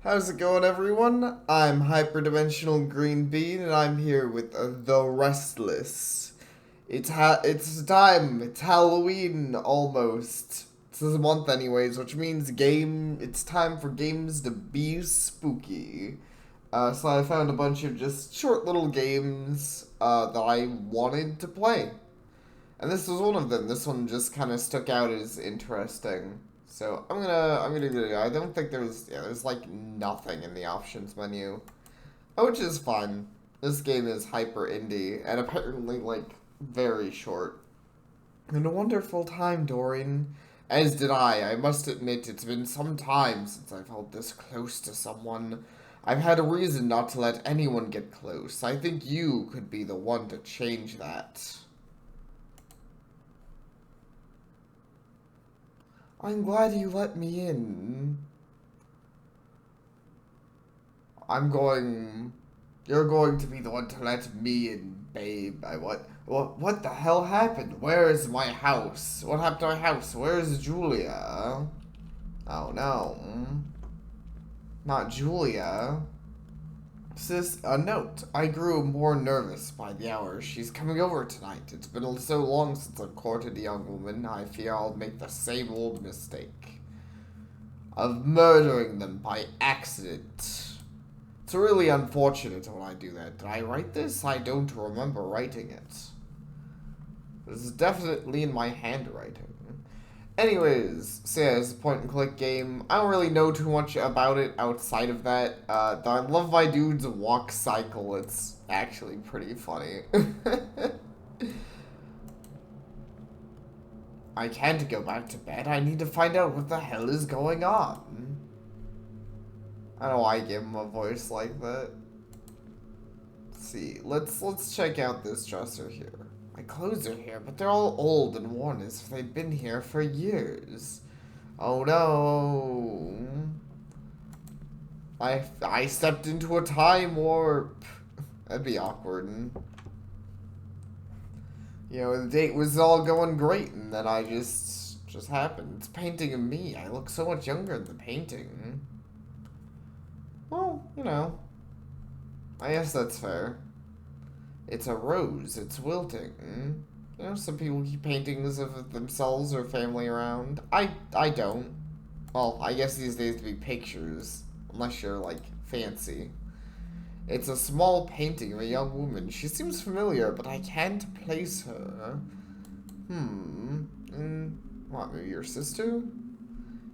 How's it going, everyone? I'm Hyperdimensional Green Bean, and I'm here with the Restless. It's time. It's Halloween almost. This is a month, anyways, which means It's time for games to be spooky. So I found a bunch of just short little games that I wanted to play. And this was one of them. This one just kind of stuck out as interesting. So I'm gonna do it. I don't think there's like nothing in the options menu, which is fine. This game is hyper indie and apparently like very short. And a wonderful time, Dorian. As did I. I must admit, it's been some time since I felt this close to someone. I've had a reason not to let anyone get close. I think you could be the one to change that. I'm glad you let me in. I'm going... You're going to be the one to let me in, babe. What the hell happened? Where is my house? What happened to my house? Where's Julia? Oh no. Not Julia. Sis, a note. I grew more nervous by the hour. She's coming over tonight. It's been so long since I've courted a young woman, I fear I'll make the same old mistake of murdering them by accident. It's really unfortunate when I do that. Did I write this? I don't remember writing it. This is definitely in my handwriting. Anyways, so yeah, it's a point-and-click game. I don't really know too much about it outside of that. I love my dude's walk cycle. It's actually pretty funny. I can't go back to bed. I need to find out what the hell is going on. I don't know why I gave him a voice like that. Let's see. Let's check out this dresser here. My clothes are here, but they're all old and worn as if they've been here for years. Oh no. I stepped into a time warp. That'd be awkward. You know, the date was all going great, and then I just happened. It's a painting of me. I look so much younger in the painting. Well, you know, I guess that's fair. It's a rose. It's wilting. You know, some people keep paintings of themselves or family around. I don't. Well, I guess these days to be pictures, unless you're, like, fancy. It's a small painting of a young woman. She seems familiar, but I can't place her. What, maybe your sister?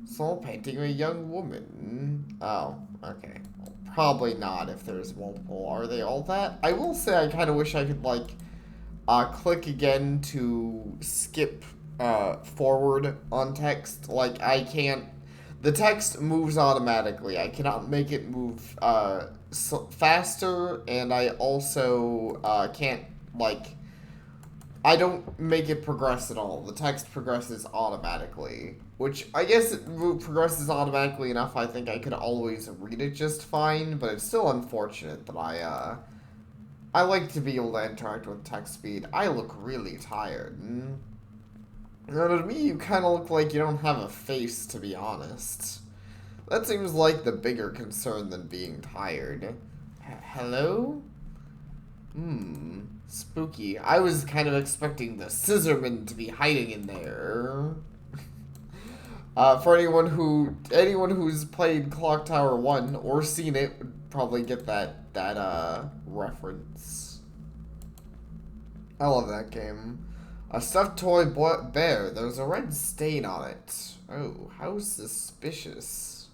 Small painting of a young woman. Oh, okay. Well, probably not if there's multiple. Are they all that? I will say I kind of wish I could, like, click again to skip forward on text. Like, I can't... The text moves automatically. I cannot make it move faster, and I also can't, like... I don't make it progress at all. The text progresses automatically. Which, I guess it progresses automatically enough, I think I could always read it just fine, but it's still unfortunate that I like to be able to interact with text speed. I look really tired. Now, to me, you kind of look like you don't have a face, to be honest. That seems like the bigger concern than being tired. Hello? Spooky. I was kind of expecting the scissorman to be hiding in there. For anyone who's played Clock Tower 1 or seen it would probably get that reference. I love that game. A stuffed toy bear. There's a red stain on it. Oh, how suspicious.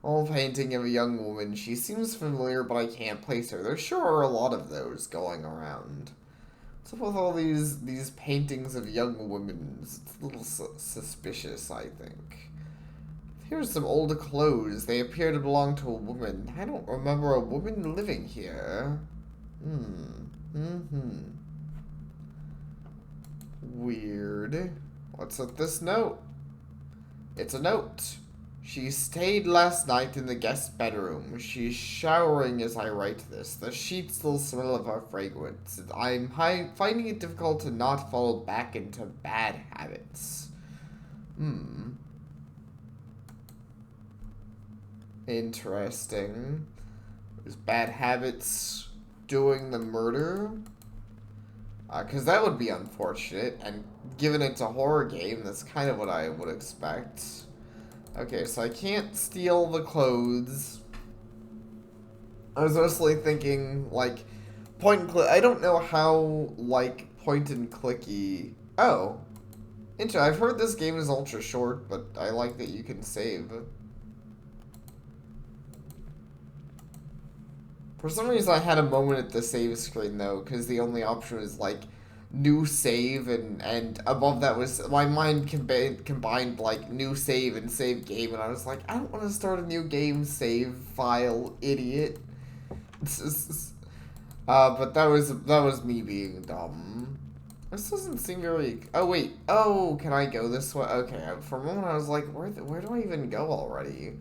All painting of a young woman. She seems familiar, but I can't place her. There sure are a lot of those going around. What's up with all these paintings of young women? It's a little suspicious, I think. Here's some old clothes. They appear to belong to a woman. I don't remember a woman living here. Weird. What's with this note? It's a note. She stayed last night in the guest bedroom. She's showering as I write this. The sheets still smell of her fragrance. I'm finding it difficult to not fall back into bad habits. Interesting. There's bad habits doing the murder. Because that would be unfortunate, and given it's a horror game, that's kind of what I would expect. Okay, so I can't steal the clothes. I was mostly thinking, like, point and click. I don't know how, like, point and clicky. Oh. I've heard this game is ultra short, but I like that you can save. For some reason, I had a moment at the save screen, though, because the only option was, like, new save, and above that was, my mind combined, like, new save and save game, and I was like, I don't want to start a new game save file, idiot. But that was me being dumb. This doesn't seem very... Oh, wait. Oh, can I go this way? Okay, for a moment I was like, where do I even go already?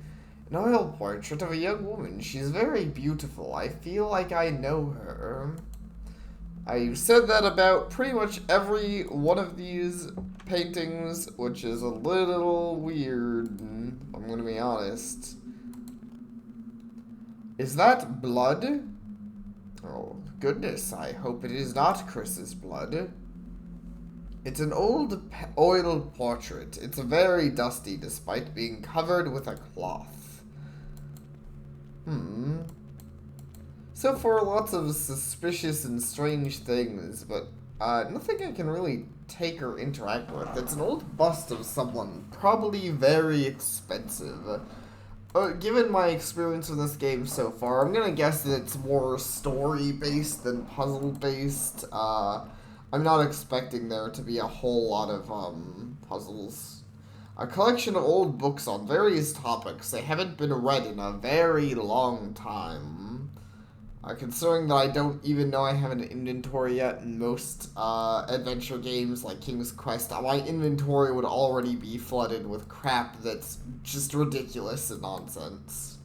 An oil portrait of a young woman. She's very beautiful. I feel like I know her. I've said that about pretty much every one of these paintings, which is a little weird, I'm gonna be honest. Is that blood? Oh, goodness, I hope it is not Chris's blood. It's an old oil portrait. It's very dusty despite being covered with a cloth. So far, lots of suspicious and strange things, but nothing I can really take or interact with. It's an old bust of someone, probably very expensive. Given my experience with this game so far, I'm gonna guess that it's more story-based than puzzle-based. I'm not expecting there to be a whole lot of, puzzles. A collection of old books on various topics. They haven't been read in a very long time. Considering that I don't even know I have an inventory yet in most, adventure games like King's Quest, my inventory would already be flooded with crap that's just ridiculous and nonsense.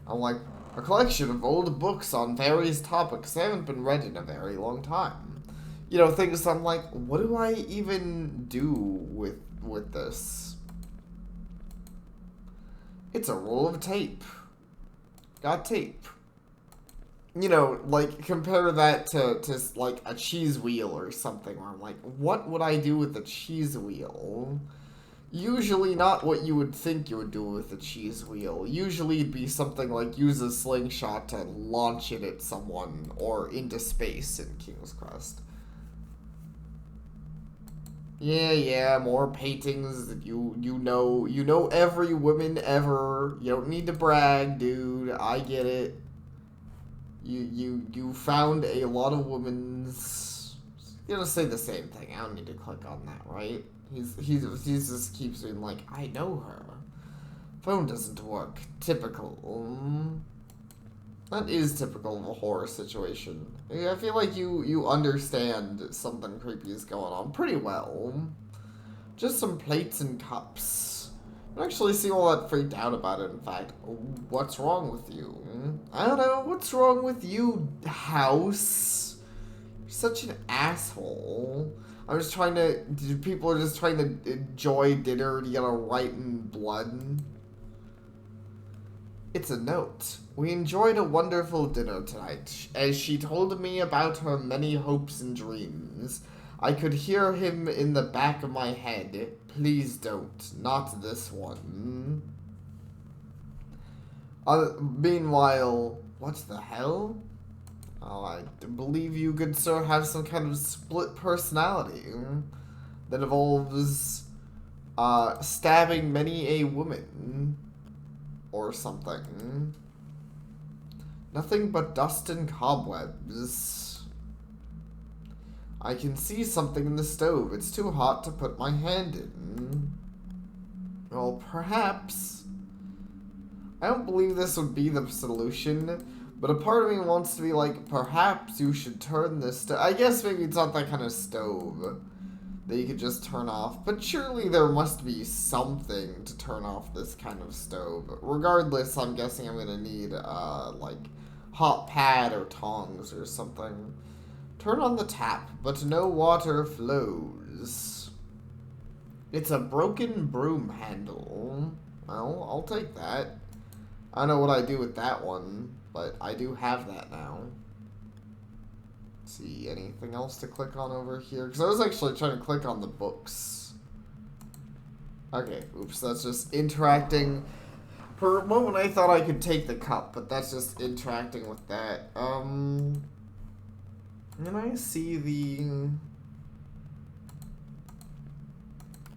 I'm like, a collection of old books on various topics. They haven't been read in a very long time. You know, things I'm like, what do I even do with this? It's a roll of tape. Got tape. You know, like, compare that to like, a cheese wheel or something, where I'm like, what would I do with a cheese wheel? Usually not what you would think you would do with a cheese wheel. Usually it'd be something like use a slingshot to launch it at someone, or into space in King's Quest. Yeah, more paintings that you know every woman ever. You don't need to brag, dude. I get it. You found a lot of women's. You're gonna say the same thing. I don't need to click on that, right? He just keeps being like, I know her. Phone doesn't work. Typical. That is typical of a horror situation. I feel like you understand something creepy is going on pretty well. Just some plates and cups. I don't actually seem all that freaked out about it, in fact. What's wrong with you? I don't know. What's wrong with you, house? You're such an asshole. I'm just trying to... People are just trying to enjoy dinner and you gotta write in blood. It's a note. We enjoyed a wonderful dinner tonight, as she told me about her many hopes and dreams. I could hear him in the back of my head. Please don't. Not this one. Meanwhile, what the hell? Oh, I believe you, good sir, have some kind of split personality that involves stabbing many a woman or something. Nothing but dust and cobwebs. I can see something in the stove. It's too hot to put my hand in. Well, perhaps. I don't believe this would be the solution, but a part of me wants to be like, perhaps you should turn this stove. I guess maybe it's not that kind of stove that you could just turn off, but surely there must be something to turn off this kind of stove. Regardless, I'm guessing I'm gonna need, like, hot pad or tongs or something. Turn on the tap, but no water flows. It's a broken broom handle. Well, I'll take that. I don't know what I do with that one, but I do have that now. Let's see, anything else to click on over here? Because I was actually trying to click on the books. Okay, oops, that's just interacting. For a moment I thought I could take the cup, but that's just interacting with that. Can I see the...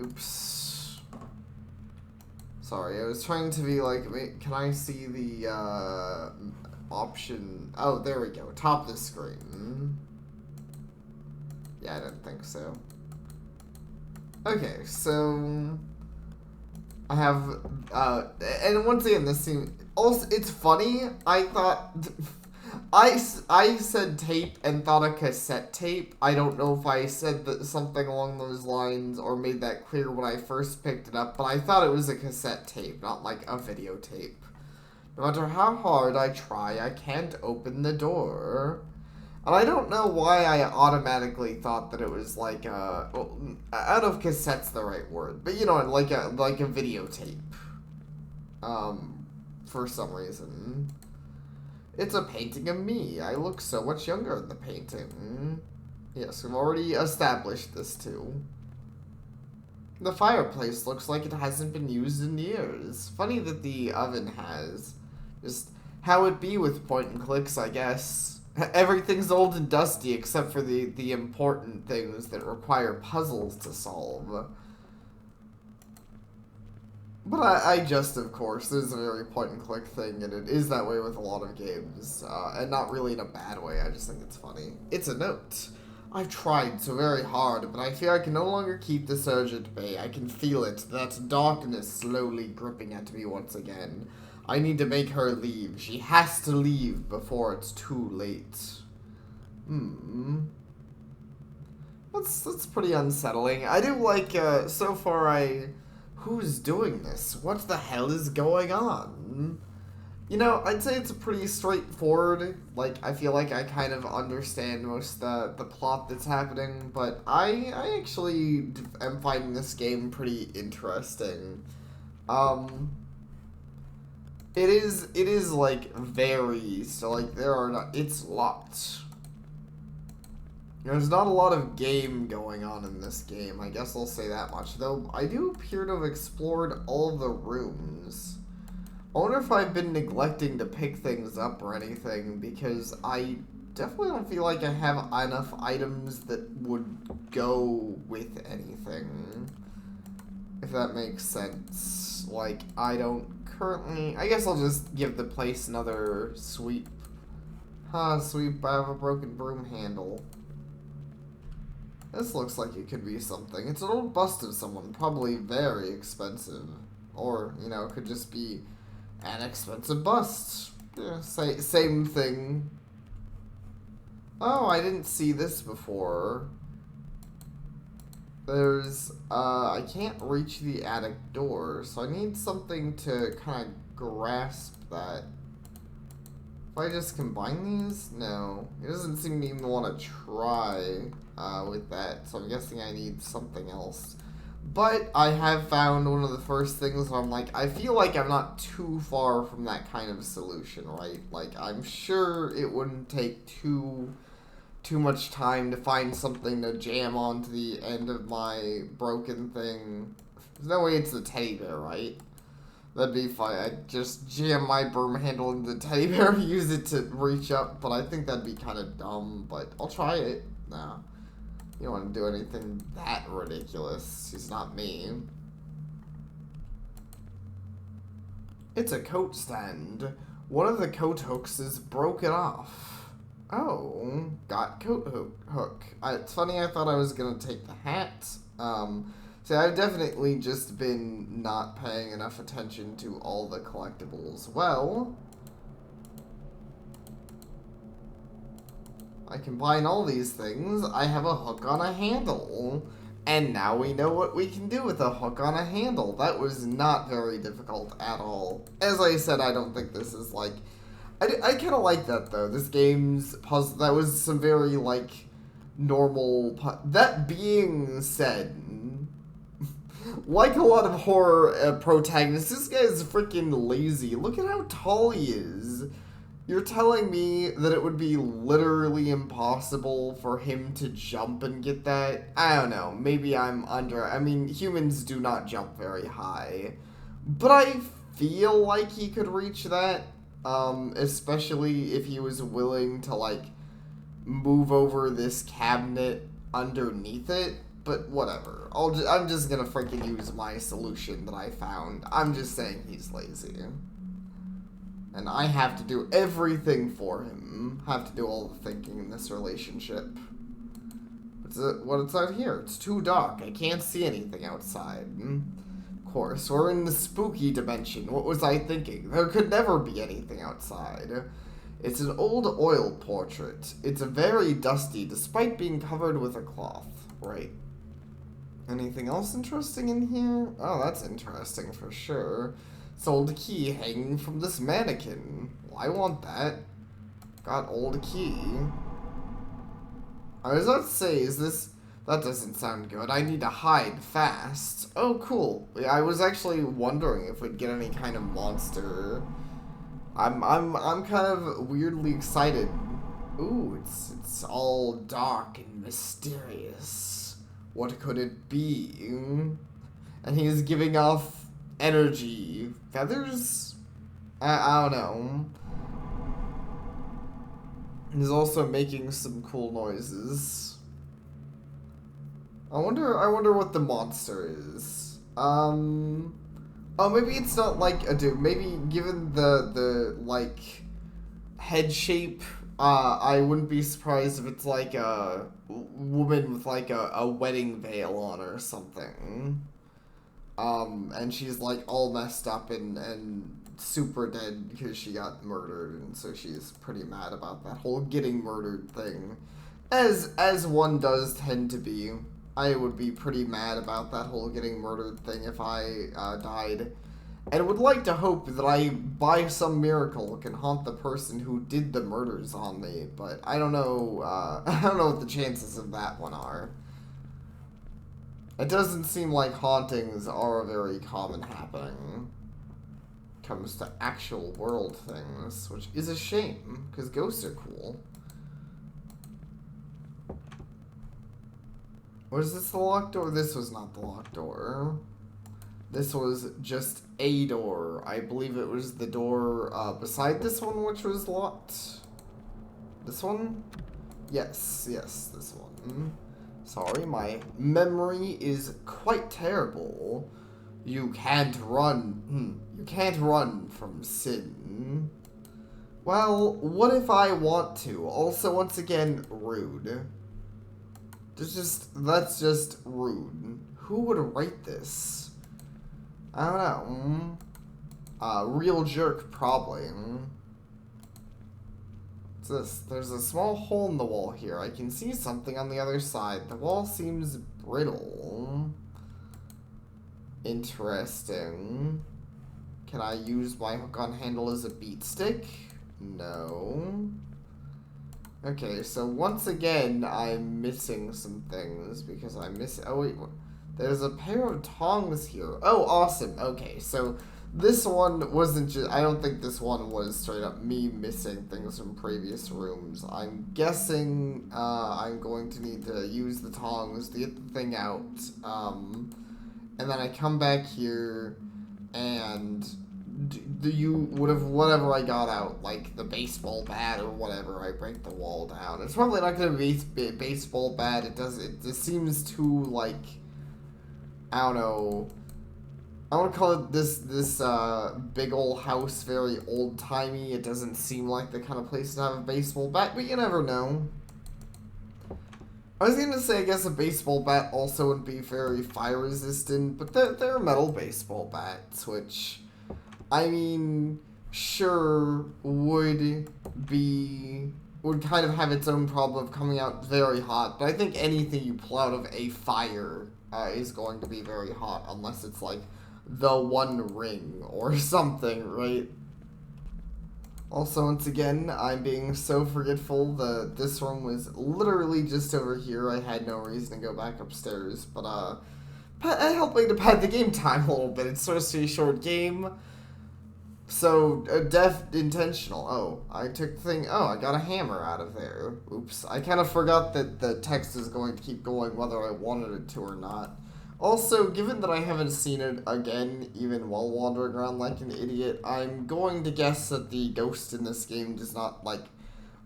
Oops. Sorry, I was trying to be like, can I see the, option? Oh, there we go. Top of the screen. Yeah, I didn't think so. Okay, so... I have, and once again, this scene, also, it's funny, I thought, I said tape and thought a cassette tape. I don't know if I said something along those lines or made that clear when I first picked it up, but I thought it was a cassette tape, not like a videotape. No matter how hard I try, I can't open the door. And I don't know why I automatically thought that it was like a... Well, I don't know if cassette's the right word, but you know, like a videotape. For some reason. It's a painting of me. I look so much younger in the painting. Yes, we've already established this too. The fireplace looks like it hasn't been used in years. Funny that the oven has. Just how it be with point and clicks, I guess. Everything's old and dusty except for the important things that require puzzles to solve. But I just, of course, this is a very point-and-click thing, and it is that way with a lot of games. And not really in a bad way, I just think it's funny. It's a note. I've tried so very hard, but I fear I can no longer keep this urge at bay. I can feel it, that darkness slowly gripping at me once again. I need to make her leave. She has to leave before it's too late. That's pretty unsettling. I do like, so far who's doing this? What the hell is going on? You know, I'd say it's a pretty straightforward, like, I feel like I kind of understand most of the plot that's happening, but I actually am finding this game pretty interesting. It is, like, very, so, like, it's locked. There's not a lot of game going on in this game, I guess I'll say that much, though I do appear to have explored all the rooms. I wonder if I've been neglecting to pick things up or anything, because I definitely don't feel like I have enough items that would go with anything. If that makes sense. Like, I don't currently... I guess I'll just give the place another sweep. Sweep, I have a broken broom handle. This looks like it could be something. It's an old bust of someone, probably very expensive. Or, you know, it could just be an expensive bust. Yeah, same thing. Oh, I didn't see this before. There's, I can't reach the attic door, so I need something to kind of grasp that. If I just combine these? No. It doesn't seem to even want to try with that, so I'm guessing I need something else. But I have found one of the first things where I'm like, I feel like I'm not too far from that kind of solution, right? Like, I'm sure it wouldn't take too much time to find something to jam onto the end of my broken thing. There's no way it's the teddy bear, right? That'd be fine. I'd just jam my broom handle into the teddy bear and use it to reach up, but I think that'd be kind of dumb, but I'll try it. Nah. You don't want to do anything that ridiculous. She's not me. It's a coat stand. One of the coat hooks is broken off. Oh, got coat hook. It's funny, I thought I was going to take the hat. See, I've definitely just been not paying enough attention to all the collectibles. Well, I combine all these things, I have a hook on a handle. And now we know what we can do with a hook on a handle. That was not very difficult at all. As I said, I don't think this is like... I kind of like that, though. This game's puzzle... That was some very, like, normal... That being said... Like a lot of horror protagonists, this guy is freaking lazy. Look at how tall he is. You're telling me that it would be literally impossible for him to jump and get that? I don't know. Maybe I'm under... I mean, humans do not jump very high. But I feel like he could reach that. Especially if he was willing to, like, move over this cabinet underneath it. But whatever. I'm just gonna freaking use my solution that I found. I'm just saying he's lazy. And I have to do everything for him. Have to do all the thinking in this relationship. What's out here? It's too dark. I can't see anything outside. Of course, we're in the spooky dimension. What was I thinking? There could never be anything outside. It's an old oil portrait. It's very dusty, despite being covered with a cloth. Right. Anything else interesting in here? Oh, that's interesting for sure. Old key hanging from this mannequin. Well, I want that. Got old key. I was about to say, is this... That doesn't sound good. I need to hide fast. Oh, cool. I was actually wondering if we'd get any kind of monster. I'm kind of weirdly excited. Ooh, it's all dark and mysterious. What could it be? And he's giving off energy. Feathers? I don't know. He's also making some cool noises. I wonder what the monster is. Oh, maybe it's not like a dude. Maybe given the like head shape, I wouldn't be surprised if it's like a woman with like a wedding veil on or something. And she's like all messed up and super dead because she got murdered, and so she's pretty mad about that whole getting murdered thing. As one does tend to be. I would be pretty mad about that whole getting murdered thing if I died. And would like to hope that I, by some miracle, can haunt the person who did the murders on me, but I don't know, I don't know what the chances of that one are. It doesn't seem like hauntings are a very common happening. Comes to actual world things, which is a shame, because ghosts are cool. Was this the locked door? This was not the locked door. This was just a door. I believe it was the door beside this one, which was locked. This one? Yes, this one. Sorry, my memory is quite terrible. You can't run. You can't run from sin. Well, what if I want to? Also, once again, rude. That's just rude. Who would write this? I don't know. Real jerk, probably. What's this? There's a small hole in the wall here. I can see something on the other side. The wall seems brittle. Interesting. Can I use my hook-on handle as a beat stick? No. Okay, so once again, I'm missing some things because I miss... Oh, wait. There's a pair of tongs here. Oh, awesome. Okay, so this one wasn't just... I don't think this one was straight up me missing things from previous rooms. I'm guessing I'm going to need to use the tongs to get the thing out. And then I come back here and... whatever I got out, like the baseball bat or whatever, I break the wall down. It's probably not going to be a baseball bat. It just seems too, like, I don't know. I want to call it this big old house very old-timey. It doesn't seem like the kind of place to have a baseball bat, but you never know. I was going to say, I guess a baseball bat also would be very fire-resistant, but they're metal baseball bats, which... I mean, sure, would kind of have its own problem of coming out very hot, but I think anything you pull out of a fire is going to be very hot, unless it's like the One Ring or something, right? Also, once again, I'm being so forgetful. This room was literally just over here. I had no reason to go back upstairs, but helping to pad the game time a little bit. It's supposed to be a short game. So, intentional. Oh, I took the thing. Oh, I got a hammer out of there. Oops. I kind of forgot that the text is going to keep going whether I wanted it to or not. Also, given that I haven't seen it again, even while wandering around like an idiot, I'm going to guess that the ghost in this game does not, like,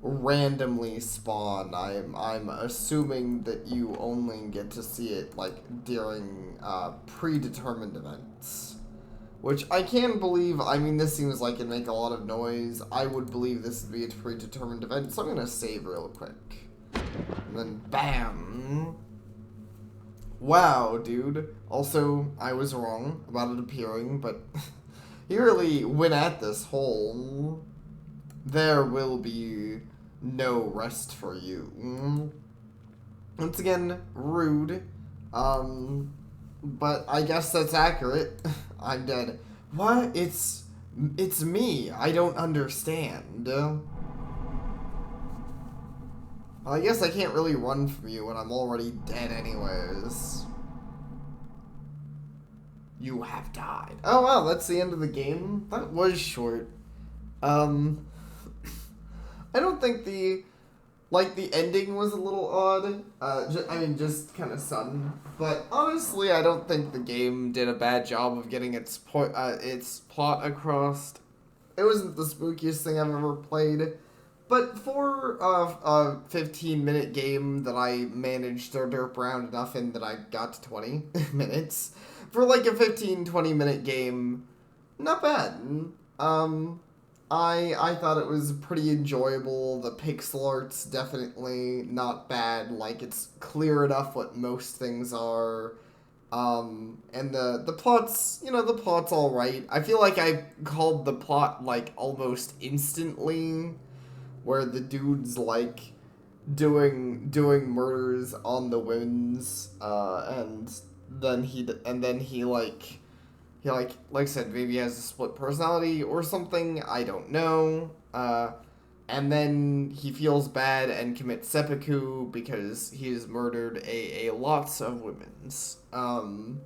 randomly spawn. I'm assuming that you only get to see it, like, during, predetermined events. Which I can believe. I mean, this seems like it'd make a lot of noise. I would believe this would be a predetermined event, so I'm gonna save real quick. And then, bam! Wow, dude. Also, I was wrong about it appearing, but he really went at this whole... There will be no rest for you. Once again, rude. But I guess that's accurate. I'm dead. What? It's me. I don't understand. Well, I guess I can't really run from you when I'm already dead anyways. You have died. Oh wow, that's the end of the game? That was short. I don't think the ending was a little odd. Just kind of sudden. But honestly, I don't think the game did a bad job of getting its plot across. It wasn't the spookiest thing I've ever played. But for a 15-minute game that I managed to derp around enough in that I got to 20 minutes, for like a 15-20-minute game, not bad. I thought it was pretty enjoyable. The pixel art's definitely not bad. Like, it's clear enough what most things are. And the plot's, the plot's alright. I feel like I called the plot, like, almost instantly, where the dude's, like, doing murders on the women's, and then he like I said, maybe has a split personality or something, I don't know. And then he feels bad and commits seppuku because he's murdered a lots of women's. And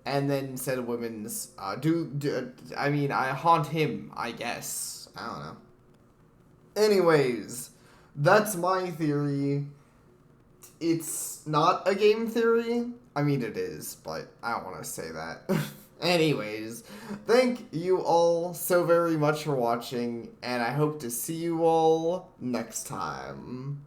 then said women's, I haunt him, I guess. I don't know. Anyways, that's my theory. It's not a game theory. I mean, it is, but I don't want to say that. Anyways, thank you all so very much for watching, and I hope to see you all next time.